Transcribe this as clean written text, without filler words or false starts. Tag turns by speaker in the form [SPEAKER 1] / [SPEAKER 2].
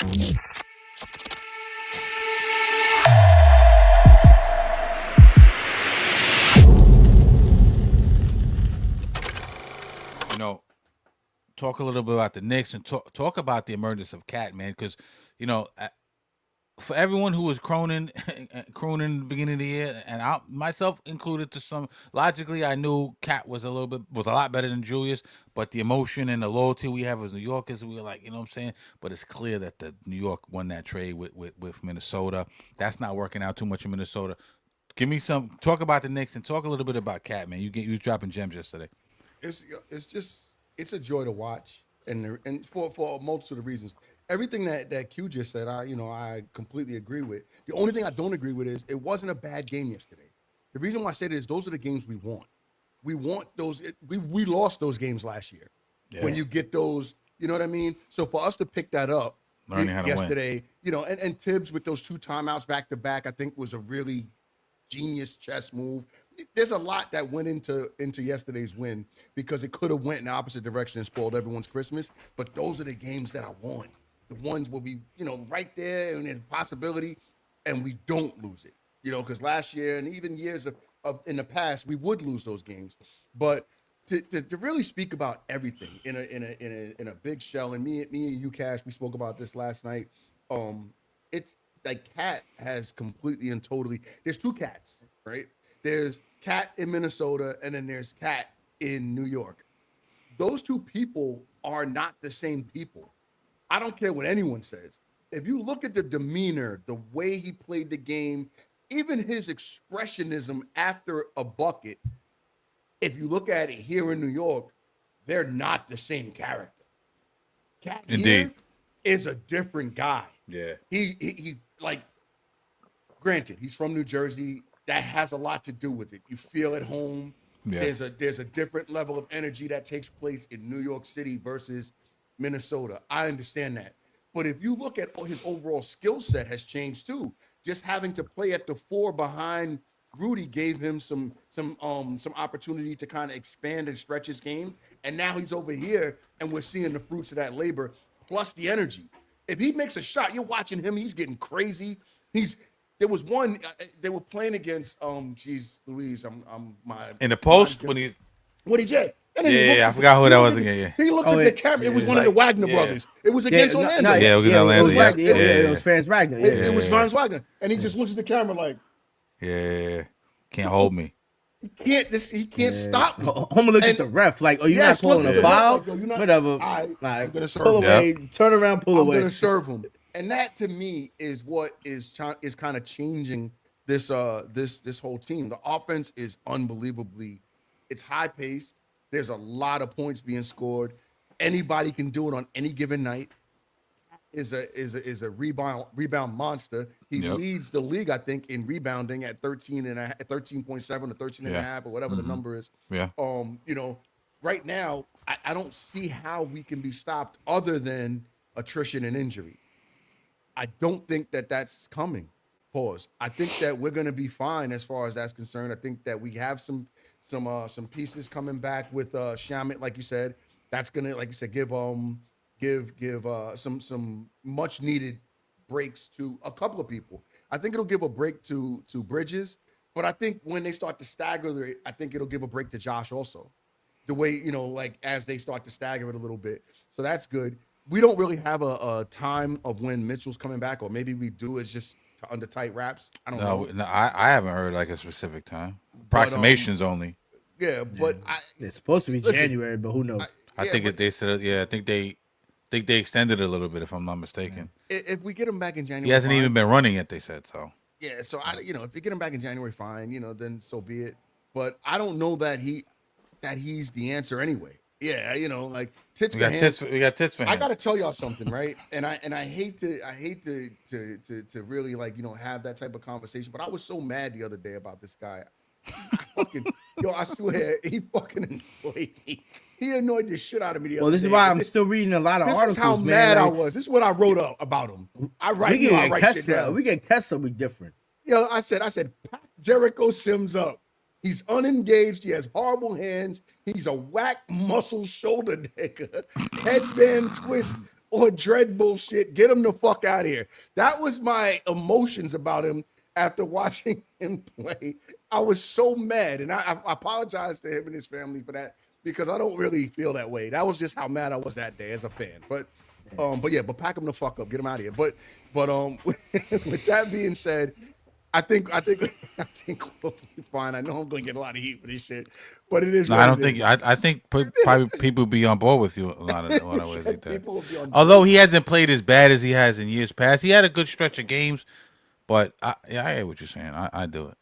[SPEAKER 1] You know, talk a little bit about the Knicks and talk about the emergence of Cat, man, because you know for everyone who was crooning in the beginning of the year, and I myself included to some. Logically, I knew Cat was a lot better than Julius, but the emotion and the loyalty we have as New Yorkers, we were like, you know what I'm saying. But it's clear that the New York won that trade with Minnesota. That's not working out too much in Minnesota. Give me some talk about the Knicks and talk a little bit about Cat, man. You was dropping gems yesterday.
[SPEAKER 2] It's just it's a joy to watch, and for a multitude of reasons. Everything that Q just said, I completely agree with. The only thing I don't agree with is it wasn't a bad game yesterday. The reason why I say that is those are the games we want. We want those. We lost those games last year.
[SPEAKER 1] Yeah,
[SPEAKER 2] When you get those, you know what I mean. So for us to pick that up
[SPEAKER 1] learning how to win.
[SPEAKER 2] yesterday, and Tibbs with those two timeouts back to back, I think was a really genius chess move. There's a lot that went into yesterday's win because it could have went in the opposite direction and spoiled everyone's Christmas. But those are the games that I want. The ones where we, right there and there's possibility, and we don't lose it. Because last year and even years of in the past, we would lose those games. But to really speak about everything in a big shell, and me and you, Cash, we spoke about this last night. It's like Cat has completely and totally. There's two cats, right? There's Cat in Minnesota, and then there's Cat in New York. Those two people are not the same people. I don't care what anyone says. If you look at the demeanor, the way he played the game, even his expressionism after a bucket, if you look at it here in New York, they're not the same character. Cat
[SPEAKER 1] Indeed.
[SPEAKER 2] here is a different guy.
[SPEAKER 1] Yeah.
[SPEAKER 2] He like, granted, he's from New Jersey. That has a lot to do with it. You feel at home.
[SPEAKER 1] Yeah.
[SPEAKER 2] There's a different level of energy that takes place in New York City versus Minnesota. I understand that. But if you look at his overall skill set has changed too. Just having to play at the four behind Rudy gave him some opportunity to kind of expand and stretch his game. And now he's over here and we're seeing the fruits of that labor plus the energy. If he makes a shot, you're watching him, he's getting crazy. There was one they were playing against geez Louise, I'm my
[SPEAKER 1] In the post when he's
[SPEAKER 2] what he said. And then
[SPEAKER 1] yeah, I forgot who that was again. Yeah.
[SPEAKER 2] He looks at the camera. It was one of the Wagner brothers. It was against Orlando.
[SPEAKER 1] Yeah, it was Orlando.
[SPEAKER 3] It was Franz Wagner.
[SPEAKER 2] It was Franz Wagner. And he just looks at the camera like,
[SPEAKER 1] yeah, can't hold me.
[SPEAKER 2] He can't stop me.
[SPEAKER 3] I'm gonna look at the ref like, oh, you're not calling a foul?
[SPEAKER 2] Like,
[SPEAKER 3] whatever.
[SPEAKER 2] I'm gonna serve
[SPEAKER 3] pull
[SPEAKER 2] him.
[SPEAKER 3] away, turn around, pull away.
[SPEAKER 2] I'm gonna serve him. And that to me is what is kind of changing this whole team. The offense is unbelievably, it's high paced. There's a lot of points being scored. Anybody can do it on any given night. Is a rebound monster. He leads the league, I think, in rebounding at 13.7 or 13 and a half or whatever the number is.
[SPEAKER 1] Yeah.
[SPEAKER 2] Right now, I don't see how we can be stopped other than attrition and injury. I don't think that that's coming. Pause. I think that we're going to be fine as far as that's concerned. I think that we have some pieces coming back with Shamit, like you said. That's gonna, like you said, give some much needed breaks to a couple of people. I think it'll give a break to Bridges, but I think when they start to stagger it, I think it'll give a break to Josh also. The way, like as they start to stagger it a little bit. So that's good. We don't really have a time of when Mitchell's coming back, or maybe we do. It's just under tight wraps. I don't know.
[SPEAKER 1] No, I haven't heard like a specific time. Approximations only.
[SPEAKER 2] Yeah, but
[SPEAKER 3] It's supposed to be January, but who knows?
[SPEAKER 1] I think they said I think they extended it a little bit if I'm not mistaken.
[SPEAKER 2] if we get him back in January,
[SPEAKER 1] He hasn't
[SPEAKER 2] fine.
[SPEAKER 1] even been running yet. They said so.
[SPEAKER 2] Yeah, so if you get him back in January, fine. Then so be it. But I don't know that he's the answer anyway. Yeah, like tits. We got tits for him. I got to tell y'all something, right? And I hate to really have that type of conversation. But I was so mad the other day about this guy. I swear he fucking annoyed me. He annoyed the shit out of me the other day.
[SPEAKER 3] Well, this is why I'm still reading a lot of articles.
[SPEAKER 2] This is how mad I was. This is what I wrote up about him. I write shit down.
[SPEAKER 3] We get Kessler, we different.
[SPEAKER 2] I said, pack Jericho Sims up. He's unengaged. He has horrible hands. He's a whack muscle shoulder nigga. Headband twist or dread bullshit. Get him the fuck out of here. That was my emotions about him after watching him play. I was so mad, and I apologize to him and his family for that because I don't really feel that way. That was just how mad I was that day as a fan. But pack him the fuck up, get him out of here. But with that being said, I think we'll be fine. I know I'm going to get a lot of heat for this shit, but it is.
[SPEAKER 1] No,
[SPEAKER 2] what
[SPEAKER 1] I don't
[SPEAKER 2] it
[SPEAKER 1] think.
[SPEAKER 2] is.
[SPEAKER 1] I think probably people be on board with you a lot of ways like that.
[SPEAKER 2] People will be on
[SPEAKER 1] Although
[SPEAKER 2] board.
[SPEAKER 1] he hasn't played as bad as he has in years past, he had a good stretch of games. But I hear what you're saying. I do it.